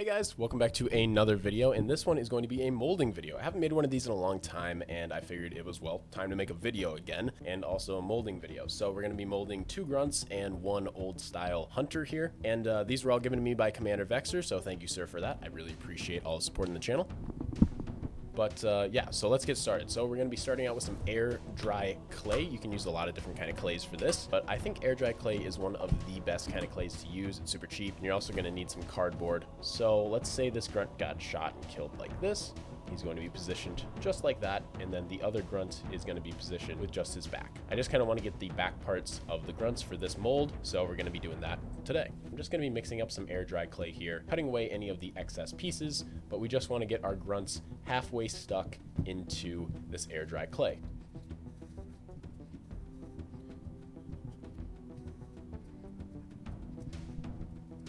guys, welcome back to another video, and this one is going to be a molding video. I haven't made one of these in a long time, and I figured it was, well, time to make a video again, and also a molding video. So we're going to be molding 2 grunts and 1 old style hunter here, and these were all given to me by Commander Vexer, so thank you, sir, for that. I really appreciate all the support in the channel. But yeah, so let's get started. So we're going to be starting out with some air dry clay. You can use a lot of different kind of clays for this, but I think air dry clay is one of the best kind of clays to use. It's super cheap, and you're also going to need some cardboard. So let's say this grunt got shot and killed like this. He's going to be positioned just like that, and then the other grunt is going to be positioned with just his back. I just kind of want to get the back parts of the grunts for this mold, so we're going to be doing that today. I'm just going to be mixing up some air dry clay here, cutting away any of the excess pieces, but we just want to get our grunts halfway stuck into this air dry clay.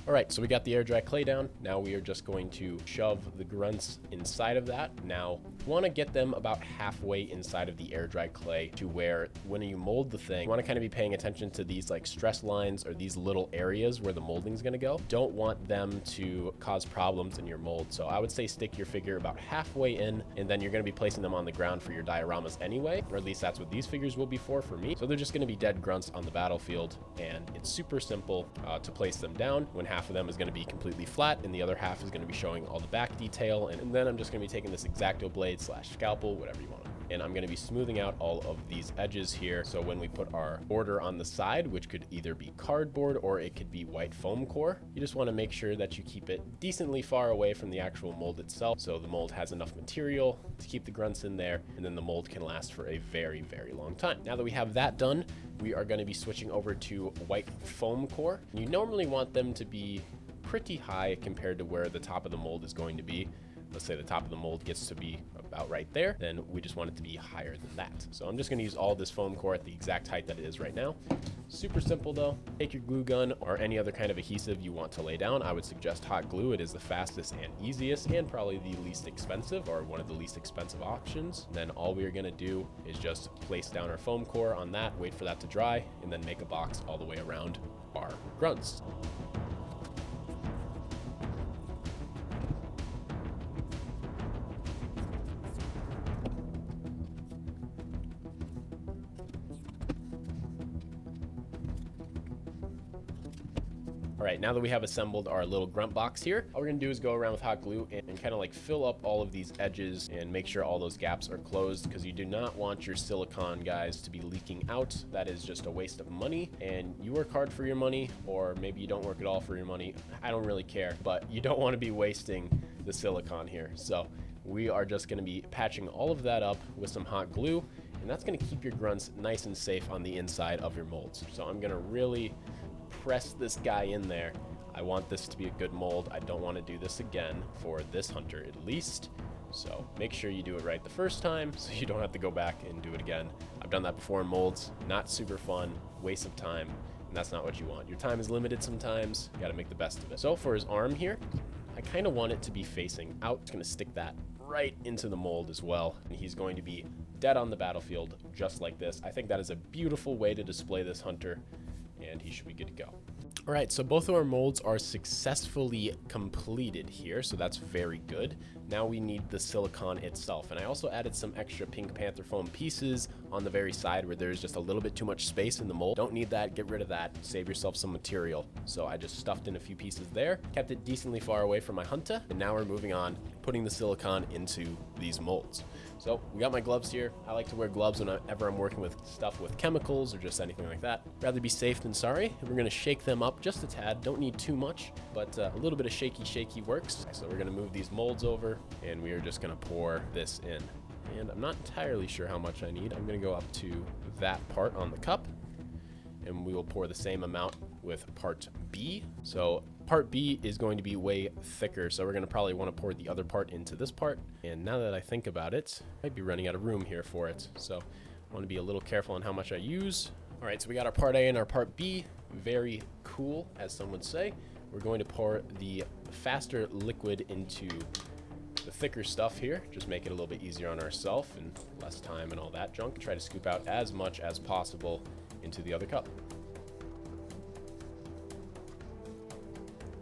All right, so we got the air dry clay down. Now we are just going to shove the grunts inside of that. Now, want to get them about halfway inside of the air dry clay to where when you mold the thing, you want to kind of be paying attention to these like stress lines or these little areas where the molding is going to go. Don't want them to cause problems in your mold. So I would say stick your figure about halfway in, and then you're going to be placing them on the ground for your dioramas anyway, or at least that's what these figures will be for me. So they're just going to be dead grunts on the battlefield, and it's super simple to place them down when half of them is going to be completely flat and the other half is going to be showing all the back detail. And then I'm just going to be taking this X-Acto blade / scalpel, whatever you want, and I'm going to be smoothing out all of these edges here. So when we put our border on the side, which could either be cardboard or it could be white foam core, you just want to make sure that you keep it decently far away from the actual mold itself, so the mold has enough material to keep the grunts in there, and then the mold can last for a very, very long time. Now that we have that done, we are going to be switching over to white foam core. You normally want them to be pretty high compared to where the top of the mold is going to be. Let's say the top of the mold gets to be about right there, then we just want it to be higher than that. So I'm just going to use all this foam core at the exact height that it is right now. Super simple though. Take your glue gun or any other kind of adhesive you want to lay down. I would suggest hot glue. It is the fastest and easiest and probably the least expensive, or one of the least expensive options. Then all we are going to do is just place down our foam core on that, wait for that to dry, and then make a box all the way around our grunts. All right, now that we have assembled our little grunt box here, all we're gonna do is go around with hot glue and kind of like fill up all of these edges and make sure all those gaps are closed, because you do not want your silicone, guys, to be leaking out. That is just a waste of money, and you work hard for your money, or maybe you don't work at all for your money. I don't really care, but you don't want to be wasting the silicone here. So we are just gonna be patching all of that up with some hot glue, and that's gonna keep your grunts nice and safe on the inside of your molds. So I'm gonna really press this guy in there. I want this to be a good mold. I don't want to do this again for this hunter at least. So make sure you do it right the first time so you don't have to go back and do it again. I've done that before in molds. Not super fun, waste of time, and that's not what you want. Your time is limited sometimes. You got to make the best of it. So for his arm here, I kind of want it to be facing out. It's going to stick that right into the mold as well. And he's going to be dead on the battlefield just like this. I think that is a beautiful way to display this hunter, and he should be good to go. All right, so both of our molds are successfully completed here, so that's very good. Now we need the silicone itself, and I also added some extra Pink Panther foam pieces on the very side where there's just a little bit too much space in the mold. Don't need that, get rid of that, save yourself some material. So I just stuffed in a few pieces there, kept it decently far away from my hunter, and now we're moving on, putting the silicone into these molds. So we got my gloves here. I like to wear gloves whenever I'm working with stuff with chemicals or just anything like that. Rather be safe than sorry. And we're gonna shake them up just a tad. Don't need too much, but a little bit of shaky works. So we're gonna move these molds over, and we are just gonna pour this in. And I'm not entirely sure how much I need. I'm gonna go up to that part on the cup, and we will pour the same amount with part B. So part B is going to be way thicker, so we're going to probably want to pour the other part into this part. And now that I think about it, I might be running out of room here for it, so I want to be a little careful on how much I use. All right, so we got our part A and our part B. Very cool, as some would say. We're going to pour the faster liquid into the thicker stuff here, just make it a little bit easier on ourselves and less time and all that junk. Try to scoop out as much as possible into the other cup.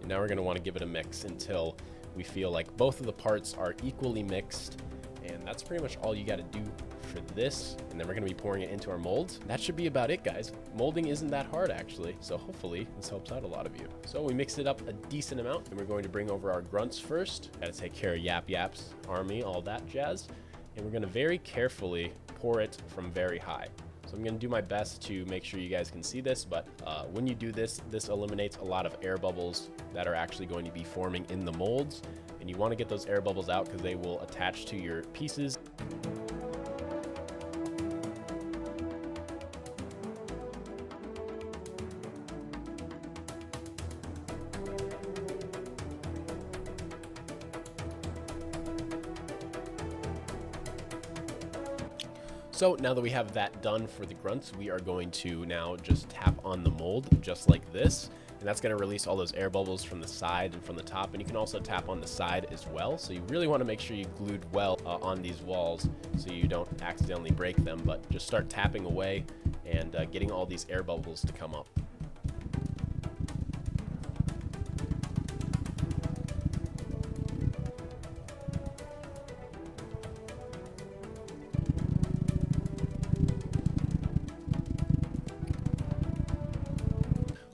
And now we're going to want to give it a mix until we feel like both of the parts are equally mixed. And that's pretty much all you got to do for this. And then we're going to be pouring it into our molds. That should be about it, guys. Molding isn't that hard, actually. So hopefully this helps out a lot of you. So we mixed it up a decent amount, and we're going to bring over our grunts first. Got to take care of Yap Yap's army, all that jazz. And we're going to very carefully pour it from very high. So I'm going to do my best to make sure you guys can see this, but when you do this, this eliminates a lot of air bubbles that are actually going to be forming in the molds. And you want to get those air bubbles out because they will attach to your pieces. So now that we have that done for the grunts, we are going to now just tap on the mold just like this. And that's going to release all those air bubbles from the side and from the top. And you can also tap on the side as well. So you really want to make sure you glued well on these walls so you don't accidentally break them. But just start tapping away and getting all these air bubbles to come up.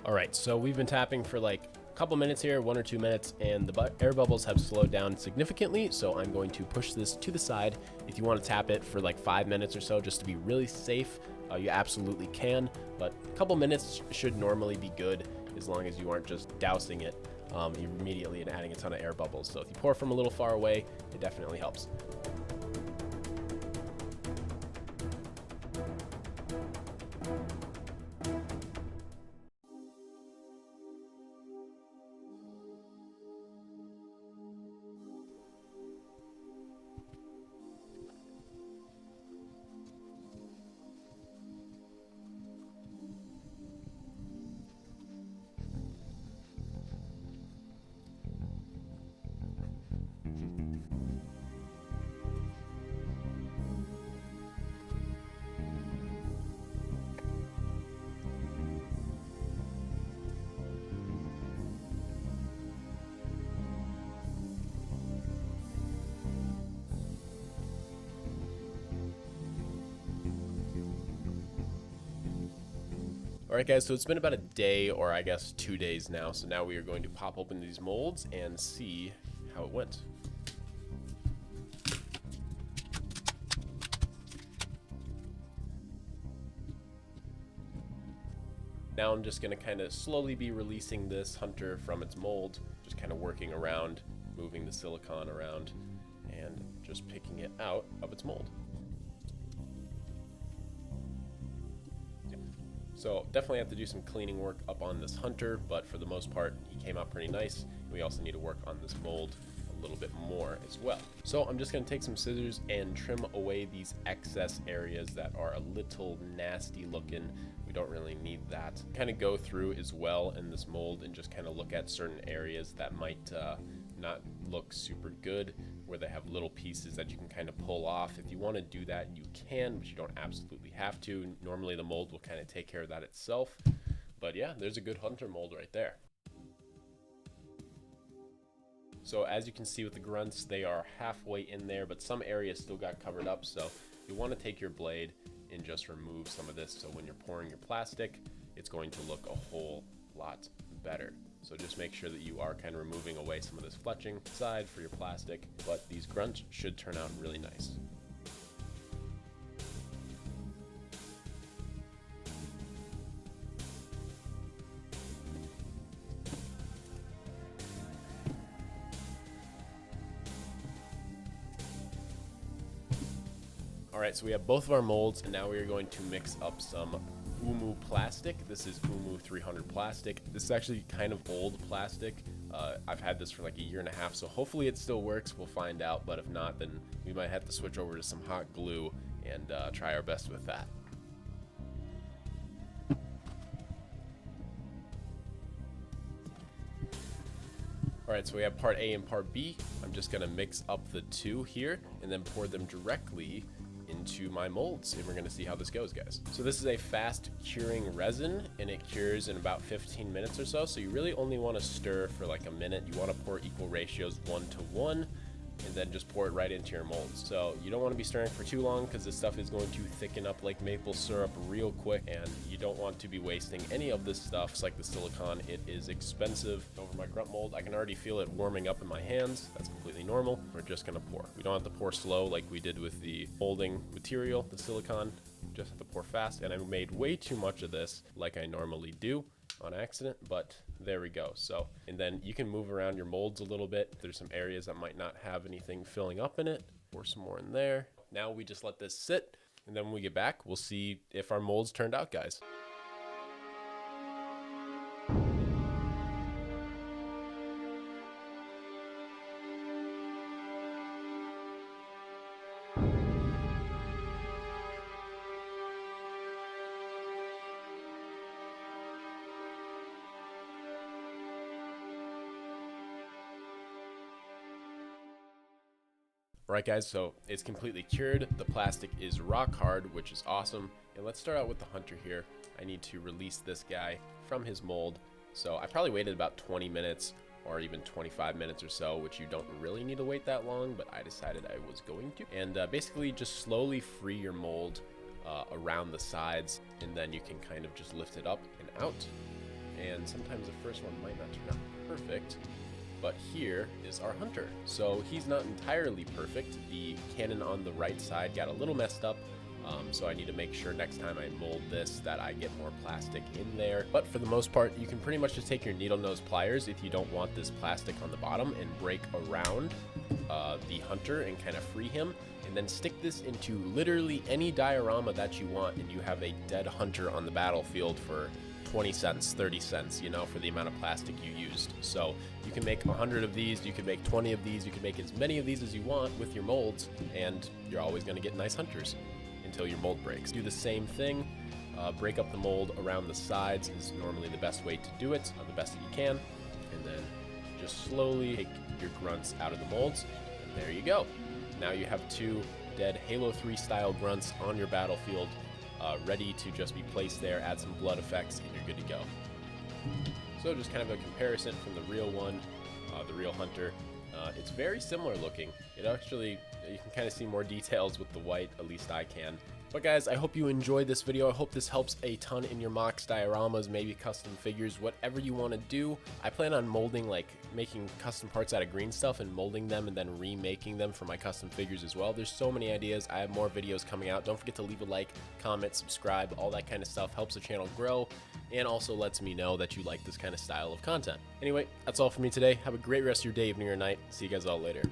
All right, so we've been tapping for like a couple minutes here, 1 or 2 minutes, and the air bubbles have slowed down significantly. So I'm going to push this to the side. If you want to tap it for like 5 minutes or so, just to be really safe, you absolutely can. But a couple minutes should normally be good as long as you aren't just dousing it immediately and adding a ton of air bubbles. So if you pour from a little far away, it definitely helps. All right, guys, so it's been about a day, or I guess 2 days now. So now we are going to pop open these molds and see how it went. Now I'm just going to kind of slowly be releasing this hunter from its mold, just kind of working around, moving the silicone around, and just picking it out of its mold. So definitely have to do some cleaning work up on this hunter, but for the most part, he came out pretty nice. We also need to work on this mold a little bit more as well. So I'm just gonna take some scissors and trim away these excess areas that are a little nasty looking. We don't really need that. Kind of go through as well in this mold and just kind of look at certain areas that might not look super good, where they have little pieces that you can kind of pull off. If you want to do that, you can, but you don't absolutely have to. Normally the mold will kind of take care of that itself. But yeah, there's a good hunter mold right there. So as you can see with the grunts, they are halfway in there, but some areas still got covered up. So you want to take your blade and just remove some of this. So when you're pouring your plastic, it's going to look a whole lot better. So just make sure that you are kind of removing away some of this fletching side for your plastic, but these grunts should turn out really nice. All right, so we have both of our molds, and now we are going to mix up some Umu plastic. This is Umu 300 plastic. This is actually kind of old plastic. I've had this for like 1.5 years, so hopefully it still works. We'll find out, but if not, then we might have to switch over to some hot glue and try our best with that. All right, so we have part A and part B. I'm just gonna mix up the two here and then pour them directly into my molds, and we're gonna see how this goes, guys. So this is a fast curing resin, and it cures in about 15 minutes or so. So you really only want to stir for like a minute. You want to pour equal ratios 1-to-1, and then just pour it right into your molds. So you don't want to be stirring for too long because this stuff is going to thicken up like maple syrup real quick, and you don't want to be wasting any of this stuff. It's like the silicone, it is expensive. Over my grunt mold, I can already feel it warming up in my hands. That's completely normal. We're just gonna pour. We don't have to pour slow like we did with the molding material, the silicone. Just have to pour fast, and I made way too much of this like I normally do on accident, but there we go. So, and then you can move around your molds a little bit. There's some areas that might not have anything filling up in it. Pour some more in there. Now we just let this sit, and then when we get back, we'll see if our molds turned out, guys. Alright guys, so it's completely cured. The plastic is rock hard, which is awesome. And let's start out with the hunter here. I need to release this guy from his mold. So I probably waited about 20 minutes or even 25 minutes or so, which you don't really need to wait that long, but I decided I was going to. And basically just slowly free your mold around the sides, and then you can kind of just lift it up and out. And sometimes the first one might not turn out perfect, but here is our hunter. So he's not entirely perfect. The cannon on the right side got a little messed up, so I need to make sure next time I mold this that I get more plastic in there. But for the most part, you can pretty much just take your needle nose pliers if you don't want this plastic on the bottom and break around the hunter and kind of free him, and then stick this into literally any diorama that you want, and you have a dead hunter on the battlefield for 20 cents, 30 cents, you know, for the amount of plastic you used. So you can make 100 of these, you can make 20 of these, you can make as many of these as you want with your molds, and you're always going to get nice hunters until your mold breaks. Do the same thing. Break up the mold around the sides is normally the best way to do it, the best that you can, and then just slowly take your grunts out of the molds, and there you go. Now you have 2 dead Halo 3 style grunts on your battlefield, ready to just be placed there, add some blood effects, and you're good to go. So just kind of a comparison from the real one, the real hunter. It's very similar looking. It actually, you can kind of see more details with the white, at least I can. But guys, I hope you enjoyed this video. I hope this helps a ton in your MOCS dioramas, maybe custom figures, whatever you want to do. I plan on molding, like making custom parts out of green stuff and molding them and then remaking them for my custom figures as well. There's so many ideas. I have more videos coming out. Don't forget to leave a like, comment, subscribe, all that kind of stuff helps the channel grow and also lets me know that you like this kind of style of content. Anyway, that's all for me today. Have a great rest of your day, evening, or night. See you guys all later.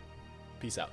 Peace out.